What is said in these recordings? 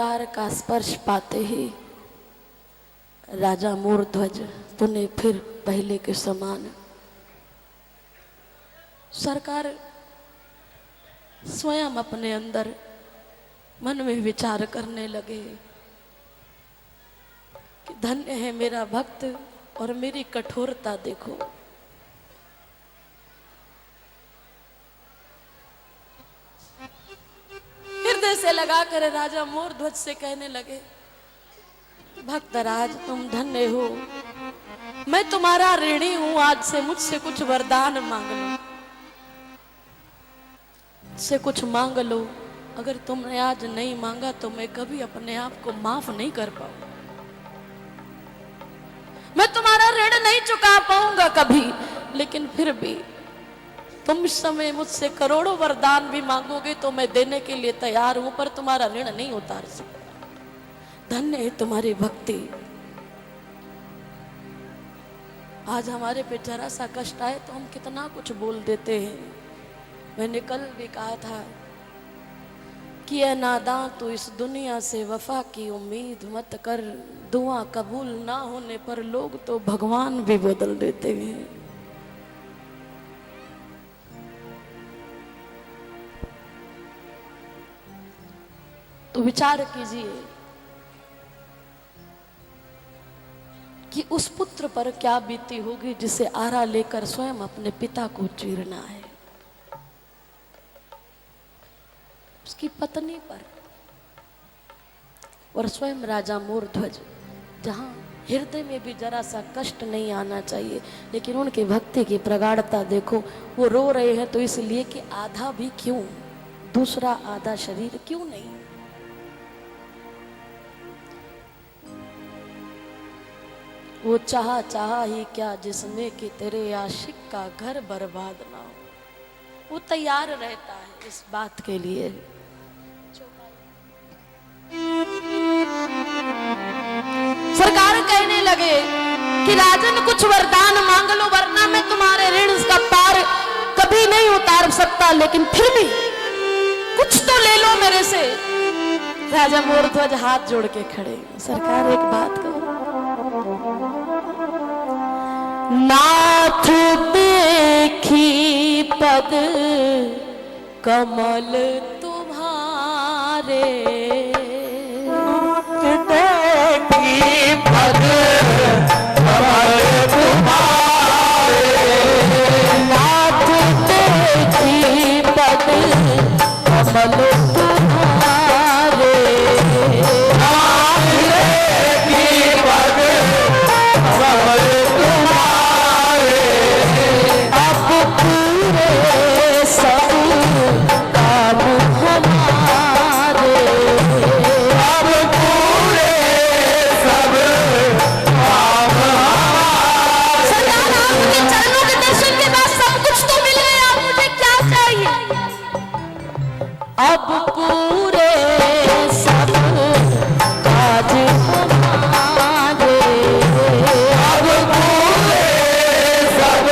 प्यार का स्पर्श पाते ही राजा मूर्ध्वज पुनः फिर पहले के समान सरकार स्वयं अपने अंदर मन में विचार करने लगे कि धन्य है मेरा भक्त और मेरी कठोरता देखो। हृदय से लगाकर राजा मूर्ध्वज से कहने लगे, भक्तराज तुम धन्य हो, मैं तुम्हारा ऋणी हूं, आज से मुझसे कुछ वरदान मांग लो, से कुछ मांग लो। अगर तुमने आज नहीं मांगा तो मैं कभी अपने आप को माफ नहीं कर पाऊंगा, मैं तुम्हारा ऋण नहीं चुका पाऊंगा कभी। लेकिन फिर भी तुम इस समय मुझसे करोड़ों वरदान भी मांगोगे तो मैं देने के लिए तैयार हूं, पर तुम्हारा ऋण नहीं उतार सकता। धन्य है तुम्हारी भक्ति। आज हमारे पे जरा सा कष्ट आए तो हम कितना कुछ बोल देते हैं। मैंने कल भी कहा था कि ऐ नादां तू इस दुनिया से वफा की उम्मीद मत कर, दुआ कबूल ना होने पर लोग तो भगवान भी बदल देते हैं। तो विचार कीजिए कि उस पुत्र पर क्या बीती होगी जिसे आरा लेकर स्वयं अपने पिता को चीरना है, उसकी पत्नी पर और स्वयं राजा मूर्ध्वज, जहां हृदय में भी जरा सा कष्ट नहीं आना चाहिए, लेकिन उनकी भक्ति की प्रगाढ़ता देखो। वो रो रहे हैं तो इसलिए कि आधा भी क्यों, दूसरा आधा शरीर क्यों नहीं। वो चाहा ही क्या जिसमें कि तेरे आशिक का घर बर्बाद ना हो। वो तैयार रहता है इस बात के लिए। सरकार कहने लगे कि राजन कुछ वरदान मांग लो, वरना मैं तुम्हारे ऋण का पार कभी नहीं उतार सकता, लेकिन फिर भी कुछ तो ले लो मेरे से। राजा मूर्ध्वज हाथ जोड़ के खड़े, सरकार एक बात कहो, नाथ देखी पद कमल तुम्हारे, देखी पद कमल तुम्हारे, नाथ देखी पद कमल तुम्हारे, नाथ देखी पद कमल तुम्हारे, अब पूरे सब काम हमारे, अब पूरे सब काम हमारे। सरकार आपके चरणों के दर्शन के बाद सब कुछ तो मिल गया, मुझे क्या चाहिए। अब पूरे सब काज हमारे, अब पूरे सब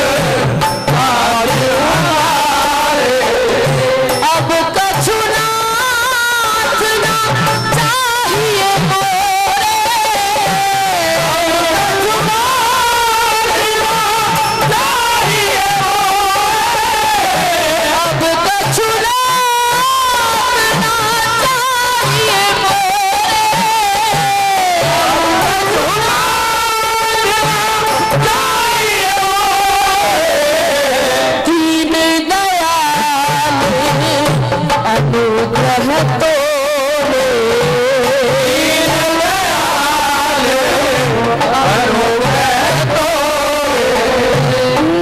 काज हमारे, अब कछु नाथ ना चाहिए मोरे, अब कछु नाथ ना चाहिए मोरे, दीन दयाल अनुग्रह तोरे,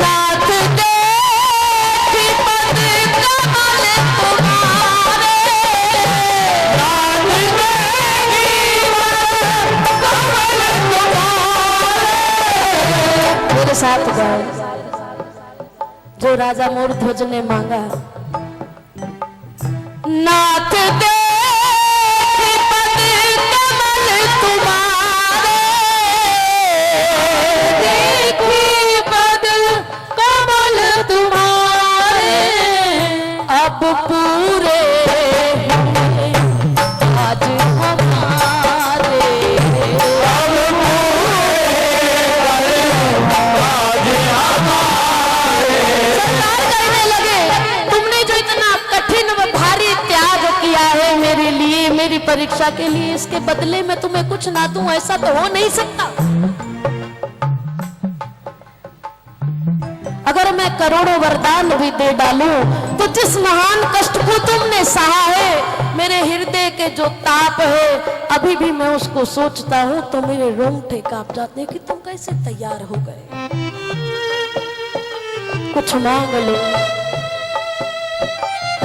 नाथ देखी पद कमल तुम्हारे, नाथ देखी पद कमल तुम्हारे। मेरे साथ गाओ, जो राजा मूर्ध्वज ने मांगा, नाथ देखी पद कमल तुम्हारे, देखी पद कमल तुम्हारे, अब पूरे आज हमारे। परीक्षा के लिए, इसके बदले में तुम्हें कुछ ना दूं, ऐसा तो हो नहीं सकता। अगर मैं करोड़ों वरदान भी दे डालूं तो जिस महान कष्ट को तुमने सहा है, मेरे हृदय के जो ताप है, अभी भी मैं उसको सोचता हूं तो मेरे रोंगटे कांप जाते हैं कि तुम कैसे तैयार हो गए। कुछ मांग लो।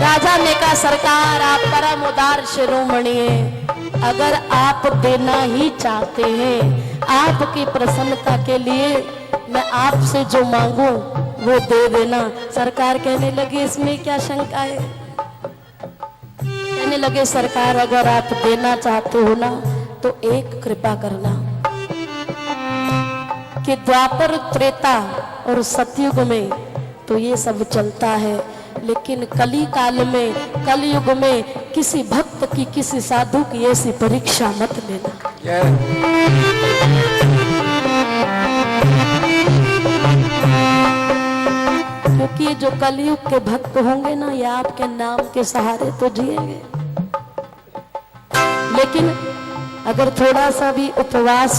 राजा ने कहा सरकार आप परम उदार शिरोमणि हैं, अगर आप देना ही चाहते हैं, आपकी प्रसन्नता के लिए मैं आपसे जो मांगू वो दे देना। सरकार कहने लगे इसमें क्या शंका है। कहने लगे सरकार अगर आप देना चाहते हो ना तो एक कृपा करना कि द्वापर त्रेता और सतयुग में तो ये सब चलता है, लेकिन कली काल में, कलयुग में किसी भक्त की, किसी साधु की ऐसी परीक्षा मत लेना। क्योंकि ये जो कलयुग के भक्त होंगे ना, ये आपके नाम के सहारे तो जिएंगे, लेकिन अगर थोड़ा सा भी उपवास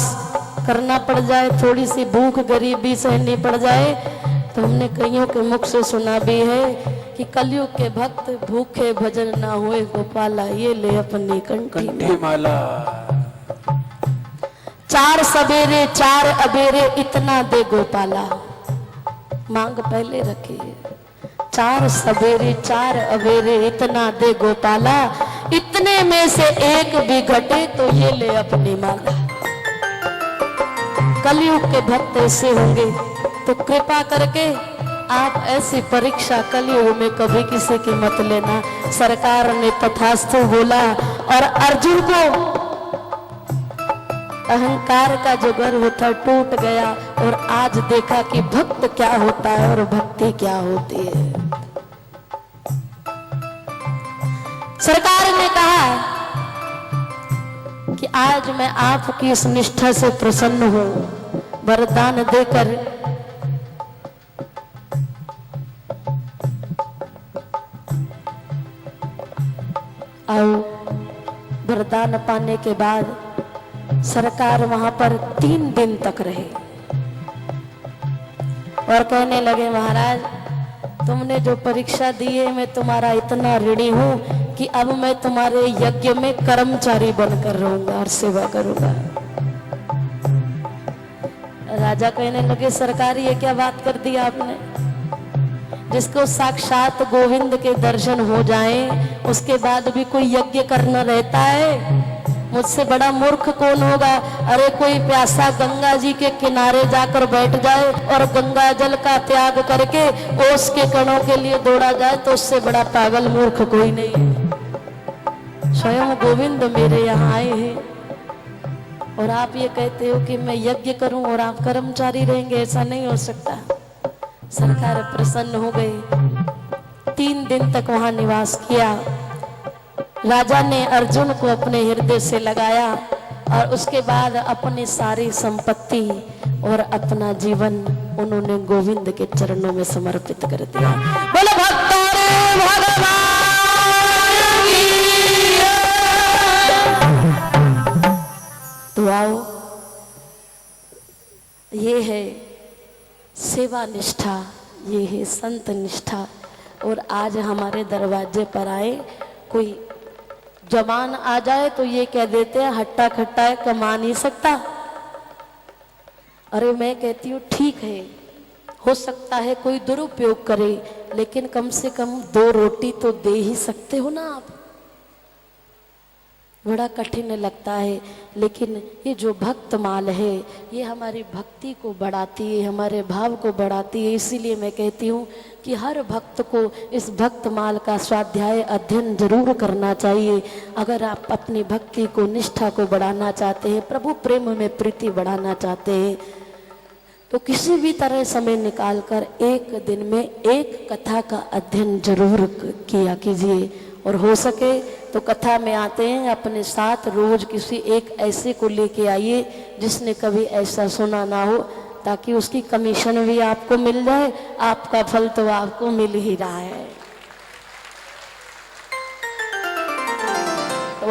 करना पड़ जाए, थोड़ी सी भूख गरीबी सहनी पड़ जाए, तो हमने कईयों के मुख से सुना भी है कि कलयुग के भक्त भूखे भजन ना होए गोपाला, ये ले अपनी कंठी माला। 4 सवेरे 4 अबेरे इतना दे गोपाला, मांग पहले रखिए। 4 सवेरे 4 अबेरे इतना दे गोपाला, इतने में से एक भी घटे तो ये ले अपनी माला। कलयुग के भक्त ऐसे होंगे, तो कृपा करके आप ऐसी परीक्षा कलयुग में कभी किसी की मत लेना। सरकार ने तथास्तु बोला और अर्जुन को अहंकार का जो गर्व था टूट गया, और आज देखा कि भक्त क्या होता है और भक्ति क्या होती है। सरकार ने कहा कि आज मैं आपकी इस निष्ठा से प्रसन्न हूं, वरदान देकर आओ। वरदान पाने के बाद सरकार वहां पर 3 दिन तक रहे और कहने लगे महाराज तुमने जो परीक्षा दी है, मैं तुम्हारा इतना ऋणी हूं कि अब मैं तुम्हारे यज्ञ में कर्मचारी बनकर रहूंगा और सेवा करूंगा। राजा कहने लगे सरकार ये क्या बात कर दी आपने, जिसको साक्षात गोविंद के दर्शन हो जाएं उसके बाद भी कोई यज्ञ करना रहता है। मुझसे बड़ा मूर्ख कौन होगा। अरे कोई प्यासा गंगा जी के किनारे जाकर बैठ जाए और गंगा जल का त्याग करके ओस के कणों के लिए दौड़ा जाए तो उससे बड़ा पागल मूर्ख कोई नहीं है। स्वयं गोविंद मेरे यहाँ आए हैं और आप ये कहते हो कि मैं यज्ञ करूं और आप कर्मचारी रहेंगे, ऐसा नहीं हो सकता। सरकार प्रसन्न हो गई। 3 दिन तक वहां निवास किया। राजा ने अर्जुन को अपने हृदय से लगाया और उसके बाद अपनी सारी संपत्ति और अपना जीवन उन्होंने गोविंद के चरणों में समर्पित कर दिया। बोलो भक्तों रे भगवान की। तो आओ, ये है सेवा निष्ठा, ये है संत निष्ठा। और आज हमारे दरवाजे पर आए कोई जवान आ जाए तो ये कह देते हैं हट्टा खट्टा है, कमा नहीं सकता। अरे मैं कहती हूँ ठीक है, हो सकता है कोई दुरुपयोग करे, लेकिन कम से कम 2 रोटी तो दे ही सकते हो ना आप। बड़ा कठिन लगता है, लेकिन ये जो भक्त माल है ये हमारी भक्ति को बढ़ाती है, हमारे भाव को बढ़ाती है। इसीलिए मैं कहती हूँ कि हर भक्त को इस भक्त माल का स्वाध्याय अध्ययन जरूर करना चाहिए। अगर आप अपनी भक्ति को, निष्ठा को बढ़ाना चाहते हैं, प्रभु प्रेम में प्रीति बढ़ाना चाहते हैं, तो किसी भी तरह समय निकालकर एक दिन में एक कथा का अध्ययन जरूर किया कीजिए। और हो सके तो कथा में आते हैं अपने साथ रोज किसी एक ऐसे को लेके आइए जिसने कभी ऐसा सुना ना हो, ताकि उसकी कमीशन भी आपको मिल जाए, आपका फल तो आपको मिल ही रहा है। तो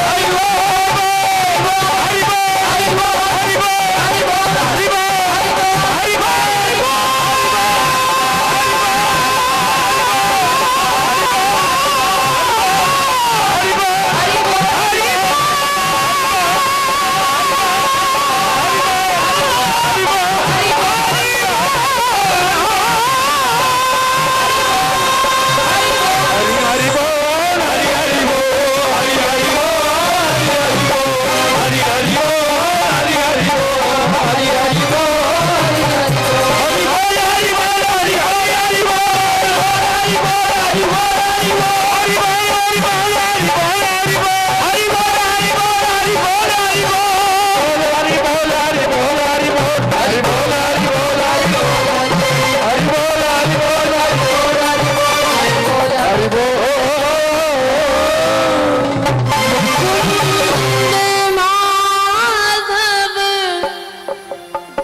माधव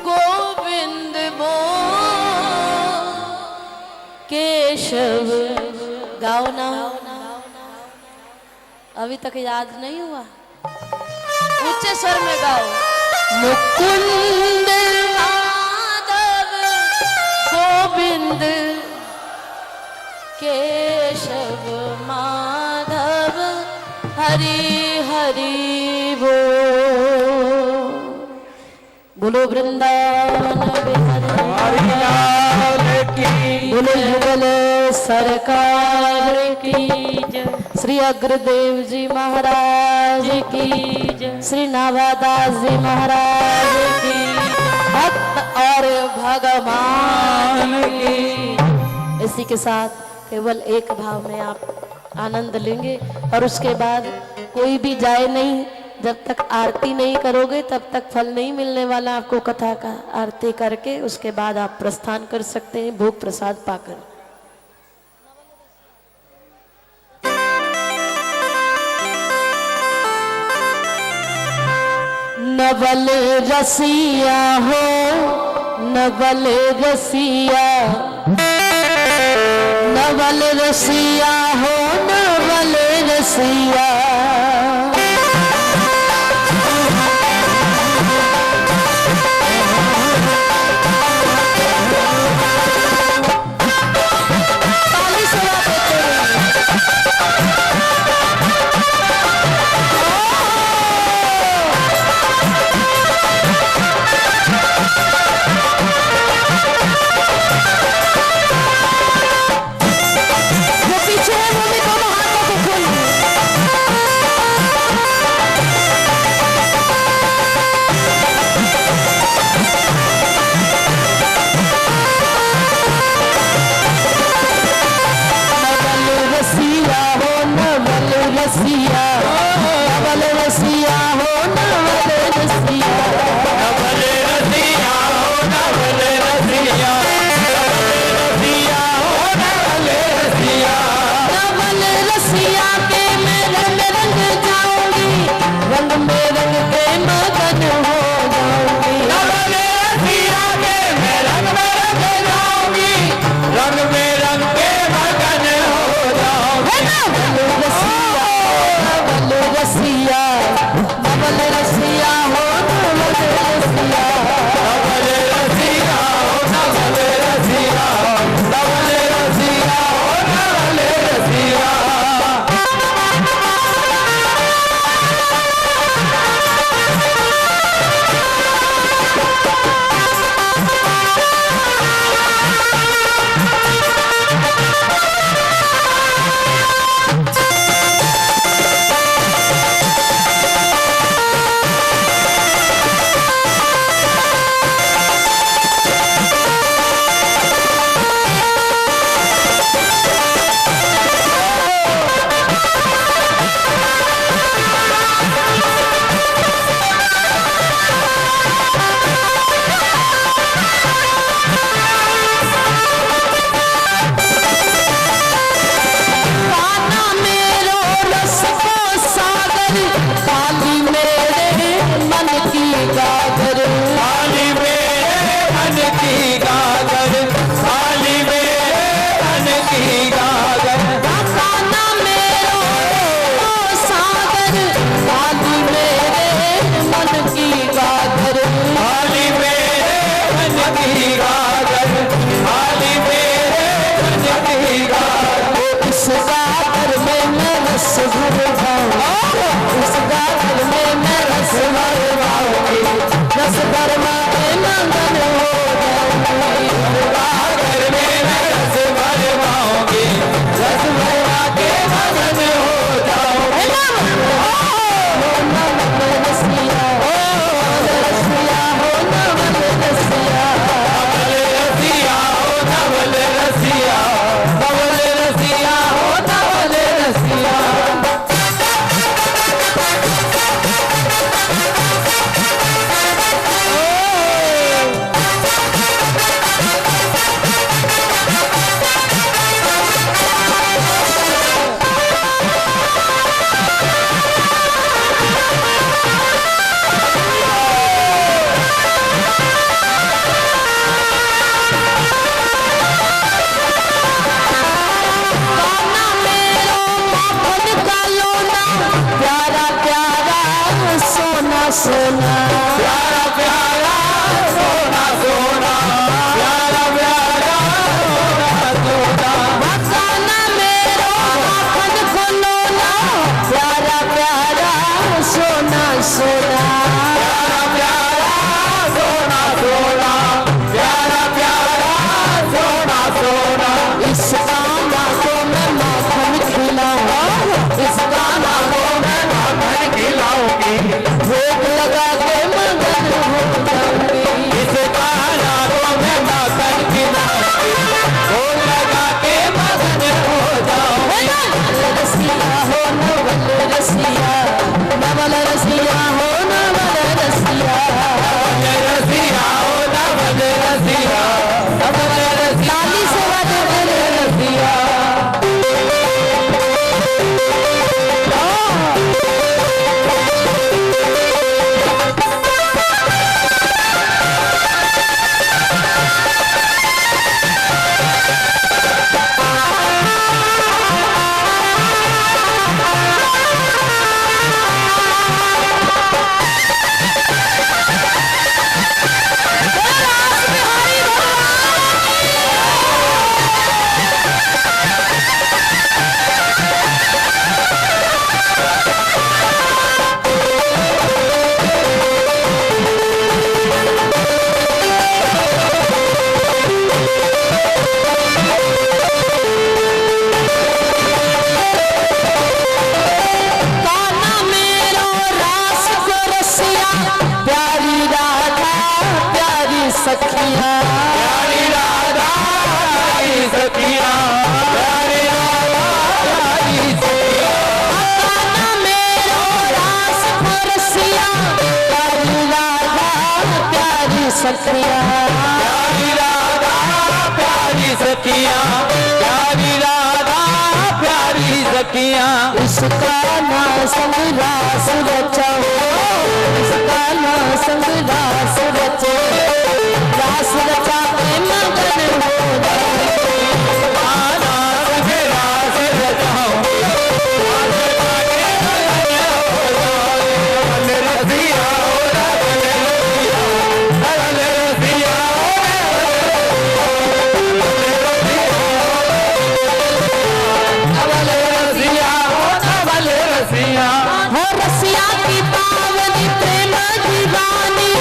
गोविंद केशव गाओ ना, अभी तक याद नहीं हुआ, ऊंचे स्वर में गाओ। मुकुंद माधव गोविंद केशव माधव हरि हरि बोलो वृंदावन बिहारी बोलो युगल सरकार की जय, श्री अग्रदेव जी महाराज की जय, श्री नाभादास जी महाराज की, भक्त और भगवान की। इसी के साथ केवल एक भाव में आप आनंद लेंगे और उसके बाद कोई भी जाए नहीं, जब तक आरती नहीं करोगे तब तक फल नहीं मिलने वाला आपको कथा का। आरती करके उसके बाद आप प्रस्थान कर सकते हैं भोग प्रसाद पाकर। नवल रसिया हो नवल रसिया, नवल रसिया हो नवल रसिया, संग रास रचा, कान्हा संग रास रचे, रास रचा के मगन हो जाए, कान्हा संग रास रचाओ, रसिया हो रसिया की पावनी प्रेम दीवानी,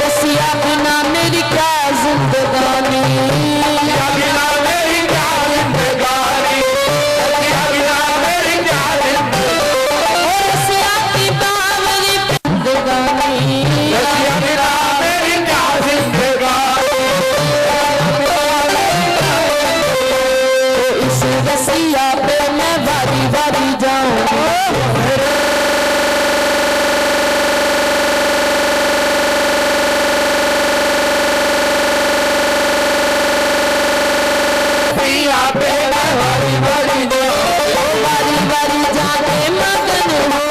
रसिया बिना मेरी क्या जिंदगानी, बिना मेरी क्या जिंदगानी, बिना मेरी क्या जिंदगानी, हो रसिया की पावनी जिंदगानी, बिना मेरी क्या जिंदगानी, इस रसिया पे मैं बारी बारी जाऊं, बारी बारी जाके मगन हो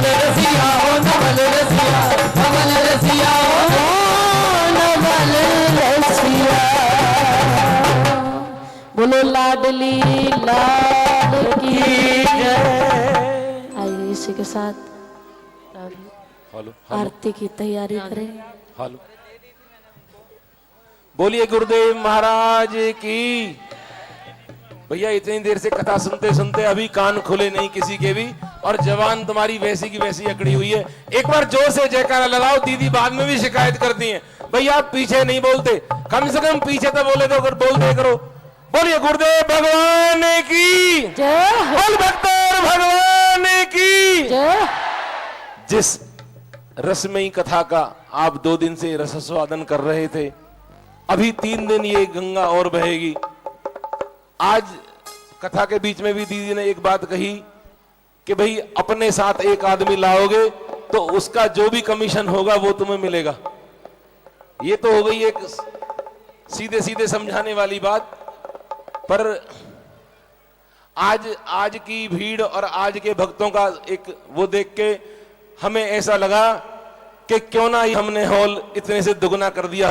रसिया हो नवल रसिया, रसिया हो नवल रसिया, बोलो लाडली लाड की जय। आइए इसी के साथ हेलो आरती की तैयारी करें। हेलो, बोलिए गुरुदेव महाराज की। भैया इतनी देर से कथा सुनते सुनते अभी कान खुले नहीं किसी के भी, और जवान तुम्हारी वैसी की वैसी अकड़ी हुई है। एक बार जोर से जयकारा लगाओ, दीदी बाद में भी शिकायत करती हैं भैया आप पीछे नहीं बोलते, कम से कम पीछे तो बोले तो बोलते करो। बोलिए गुरुदेव भगवान की जय, बोल भक्तर भगवान की जय। जिस रसमयी कथा का आप 2 दिन से रसस्वादन कर रहे थे, अभी 3 दिन ये गंगा और बहेगी। आज कथा के बीच में भी दीदी ने एक बात कही कि भाई अपने साथ एक आदमी लाओगे तो उसका जो भी कमीशन होगा वो तुम्हें मिलेगा। ये तो हो गई एक सीधे सीधे समझाने वाली बात, पर आज की भीड़ और आज के भक्तों का एक वो देख के हमें ऐसा लगा कि क्यों ना ही हमने हॉल इतने से दुगना कर दिया।